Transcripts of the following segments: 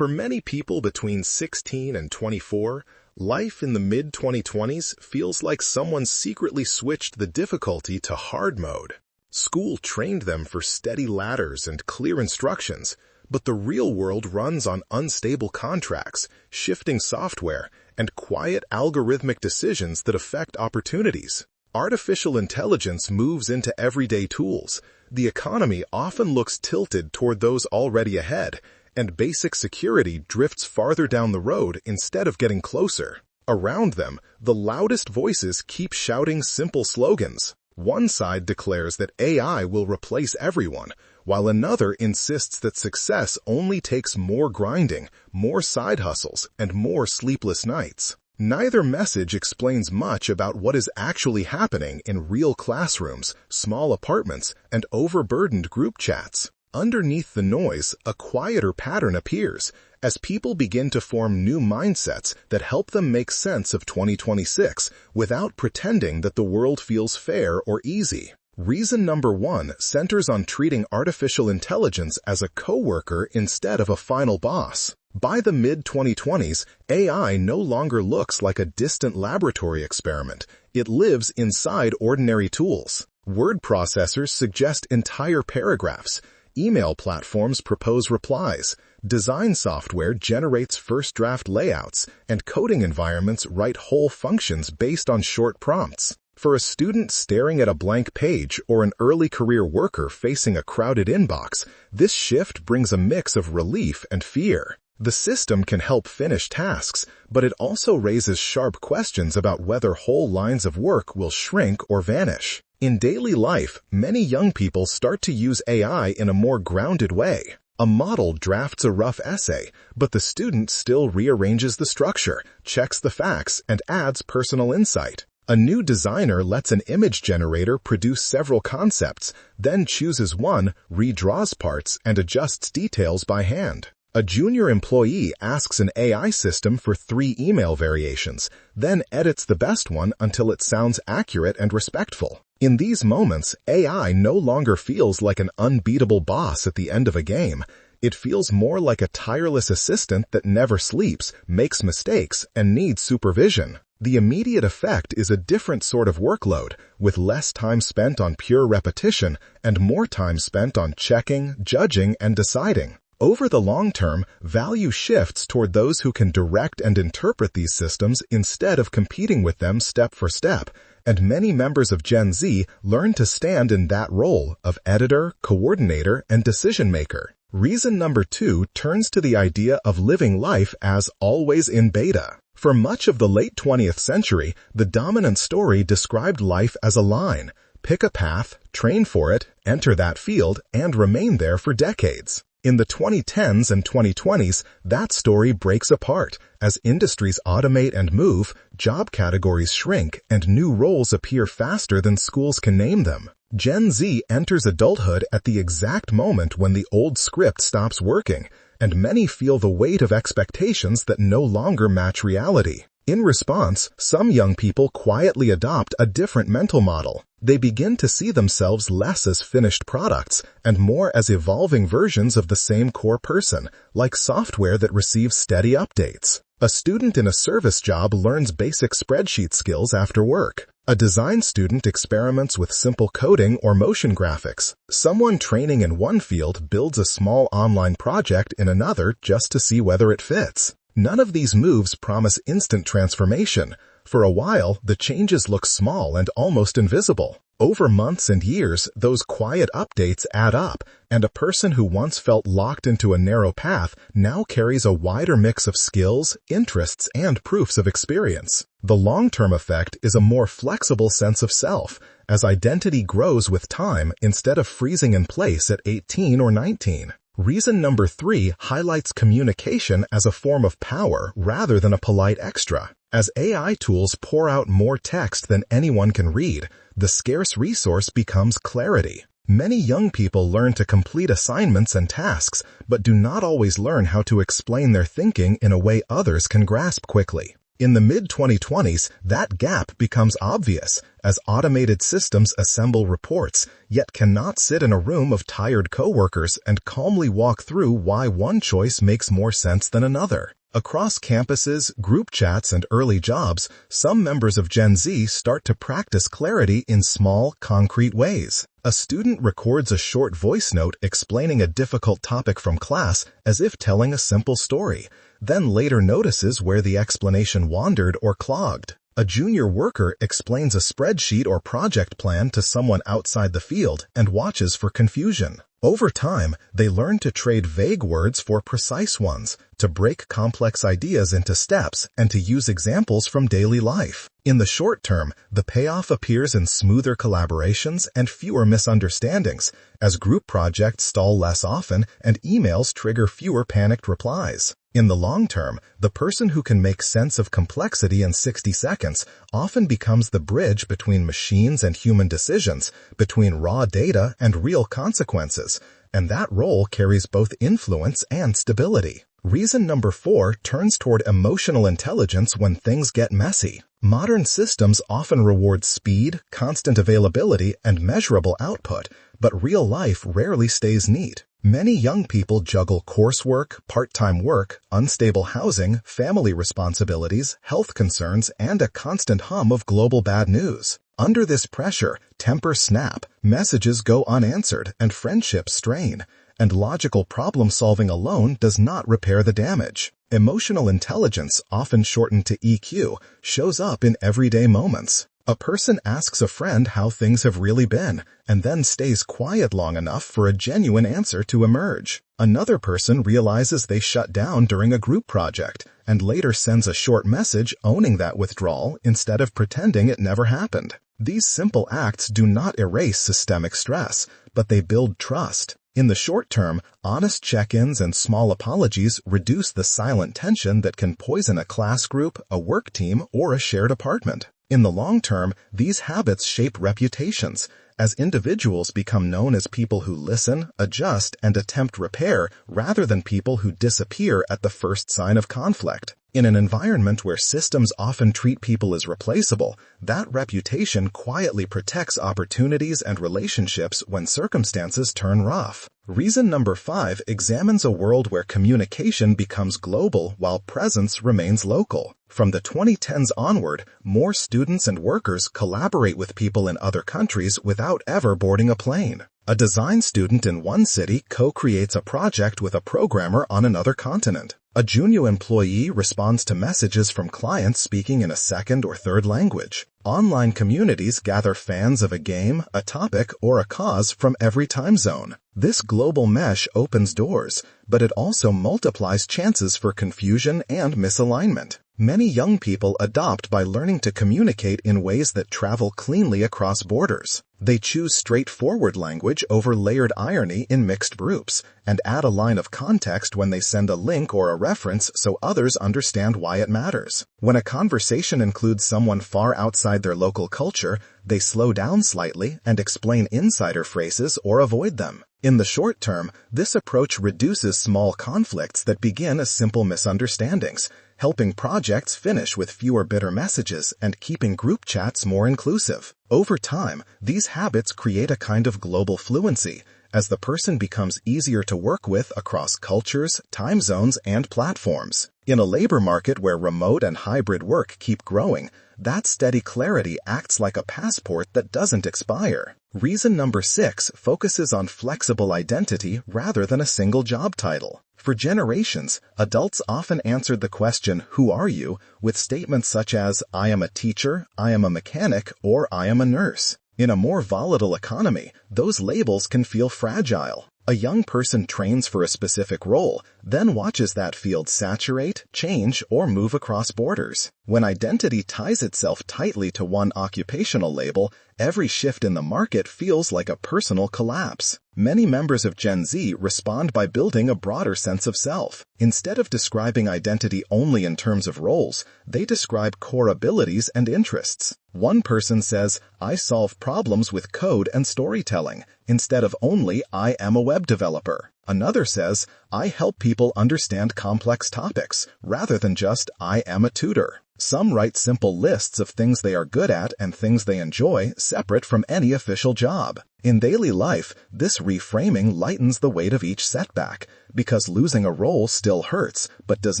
For many people between 16 and 24, life in the mid-2020s feels like someone secretly switched the difficulty to hard mode. School trained them for steady ladders and clear instructions, but the real world runs on unstable contracts, shifting software, and quiet algorithmic decisions that affect opportunities. Artificial intelligence moves into everyday tools. The economy often looks tilted toward those already ahead, and basic security drifts farther down the road instead of getting closer. Around them, the loudest voices keep shouting simple slogans. One side declares that AI will replace everyone, while another insists that success only takes more grinding, more side hustles, and more sleepless nights. Neither message explains much about what is actually happening in real classrooms, small apartments, and overburdened group chats. Underneath the noise, a quieter pattern appears as people begin to form new mindsets that help them make sense of 2026 without pretending that the world feels fair or easy. Reason number 1 centers on treating artificial intelligence as a coworker instead of a final boss. By the mid-2020s, AI no longer looks like a distant laboratory experiment. It lives inside ordinary tools. Word processors suggest entire paragraphs. Email platforms propose replies, design software generates first-draft layouts, and coding environments write whole functions based on short prompts. For a student staring at a blank page or an early career worker facing a crowded inbox, this shift brings a mix of relief and fear. The system can help finish tasks, but it also raises sharp questions about whether whole lines of work will shrink or vanish. In daily life, many young people start to use AI in a more grounded way. A model drafts a rough essay, but the student still rearranges the structure, checks the facts, and adds personal insight. A new designer lets an image generator produce several concepts, then chooses one, redraws parts, and adjusts details by hand. A junior employee asks an AI system for 3 email variations, then edits the best one until it sounds accurate and respectful. In these moments, AI no longer feels like an unbeatable boss at the end of a game. It feels more like a tireless assistant that never sleeps, makes mistakes, and needs supervision. The immediate effect is a different sort of workload, with less time spent on pure repetition and more time spent on checking, judging, and deciding. Over the long term, value shifts toward those who can direct and interpret these systems instead of competing with them step for step, and many members of Gen Z learn to stand in that role of editor, coordinator, and decision-maker. Reason number 2 turns to the idea of living life as always in beta. For much of the late 20th century, the dominant story described life as a line. Pick a path, train for it, enter that field, and remain there for decades. In the 2010s and 2020s, that story breaks apart. As industries automate and move, job categories shrink, and new roles appear faster than schools can name them. Gen Z enters adulthood at the exact moment when the old script stops working, and many feel the weight of expectations that no longer match reality. In response, some young people quietly adopt a different mental model. They begin to see themselves less as finished products and more as evolving versions of the same core person, like software that receives steady updates. A student in a service job learns basic spreadsheet skills after work. A design student experiments with simple coding or motion graphics. Someone training in one field builds a small online project in another just to see whether it fits. None of these moves promise instant transformation. For a while, the changes look small and almost invisible. Over months and years, those quiet updates add up, and a person who once felt locked into a narrow path now carries a wider mix of skills, interests, and proofs of experience. The long-term effect is a more flexible sense of self, as identity grows with time instead of freezing in place at 18 or 19. Reason number 3 highlights communication as a form of power rather than a polite extra. As AI tools pour out more text than anyone can read, the scarce resource becomes clarity. Many young people learn to complete assignments and tasks, but do not always learn how to explain their thinking in a way others can grasp quickly. In the mid-2020s, that gap becomes obvious as automated systems assemble reports, yet cannot sit in a room of tired coworkers and calmly walk through why one choice makes more sense than another. Across campuses, group chats, and early jobs, some members of Gen Z start to practice clarity in small, concrete ways. A student records a short voice note explaining a difficult topic from class as if telling a simple story, then later notices where the explanation wandered or clogged. A junior worker explains a spreadsheet or project plan to someone outside the field and watches for confusion. Over time, they learn to trade vague words for precise ones, to break complex ideas into steps, and to use examples from daily life. In the short term, the payoff appears in smoother collaborations and fewer misunderstandings, as group projects stall less often and emails trigger fewer panicked replies. In the long term, the person who can make sense of complexity in 60 seconds often becomes the bridge between machines and human decisions, between raw data and real consequences, and that role carries both influence and stability. Reason number 4 turns toward emotional intelligence when things get messy. Modern systems often reward speed, constant availability, and measurable output, but real life rarely stays neat. Many young people juggle coursework, part-time work, unstable housing, family responsibilities, health concerns, and a constant hum of global bad news. Under this pressure, tempers snap, messages go unanswered, and friendships strain. And logical problem-solving alone does not repair the damage. Emotional intelligence, often shortened to EQ, shows up in everyday moments. A person asks a friend how things have really been, and then stays quiet long enough for a genuine answer to emerge. Another person realizes they shut down during a group project, and later sends a short message owning that withdrawal instead of pretending it never happened. These simple acts do not erase systemic stress, but they build trust. In the short term, honest check-ins and small apologies reduce the silent tension that can poison a class group, a work team, or a shared apartment. In the long term, these habits shape reputations, as individuals become known as people who listen, adjust, and attempt repair rather than people who disappear at the first sign of conflict. In an environment where systems often treat people as replaceable, that reputation quietly protects opportunities and relationships when circumstances turn rough. Reason number 5 examines a world where communication becomes global while presence remains local. From the 2010s onward, more students and workers collaborate with people in other countries without ever boarding a plane. A design student in one city co-creates a project with a programmer on another continent. A junior employee responds to messages from clients speaking in a second or third language. Online communities gather fans of a game, a topic, or a cause from every time zone. This global mesh opens doors, but it also multiplies chances for confusion and misalignment. Many young people adopt by learning to communicate in ways that travel cleanly across borders. They choose straightforward language over layered irony in mixed groups, and add a line of context when they send a link or a reference so others understand why it matters. When a conversation includes someone far outside their local culture, they slow down slightly and explain insider phrases or avoid them. In the short term, this approach reduces small conflicts that begin as simple misunderstandings, helping projects finish with fewer bitter messages and keeping group chats more inclusive. Over time, these habits create a kind of global fluency, as the person becomes easier to work with across cultures, time zones, and platforms. In a labor market where remote and hybrid work keep growing, that steady clarity acts like a passport that doesn't expire. Reason number 6 focuses on flexible identity rather than a single job title. For generations, adults often answered the question, "Who are you?" with statements such as, "I am a teacher," "I am a mechanic," or "I am a nurse." In a more volatile economy, those labels can feel fragile. A young person trains for a specific role, then watches that field saturate, change, or move across borders. When identity ties itself tightly to one occupational label, every shift in the market feels like a personal collapse. Many members of Gen Z respond by building a broader sense of self. Instead of describing identity only in terms of roles, they describe core abilities and interests. One person says, "I solve problems with code and storytelling," instead of only "I am a web developer." Another says, I help people understand complex topics, rather than just, I am a tutor. Some write simple lists of things they are good at and things they enjoy, separate from any official job. In daily life, this reframing lightens the weight of each setback, because losing a role still hurts, but does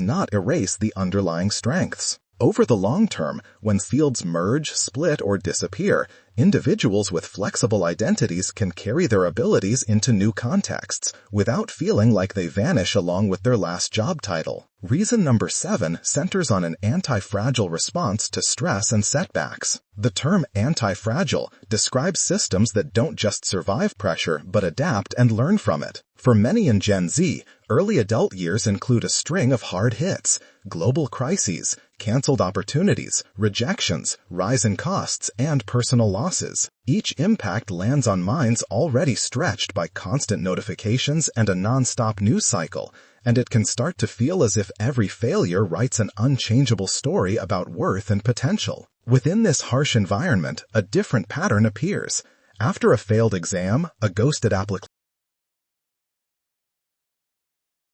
not erase the underlying strengths. Over the long term, when fields merge, split, or disappear, individuals with flexible identities can carry their abilities into new contexts without feeling like they vanish along with their last job title. Reason number 7 centers on an anti-fragile response to stress and setbacks. The term anti-fragile describes systems that don't just survive pressure but adapt and learn from it. For many in Gen Z, early adult years include a string of hard hits, global crises, canceled opportunities, rejections, rise in costs, and personal losses. Each impact lands on minds already stretched by constant notifications and a non-stop news cycle, and it can start to feel as if every failure writes an unchangeable story about worth and potential. Within this harsh environment, a different pattern appears. After a failed exam, a ghosted application,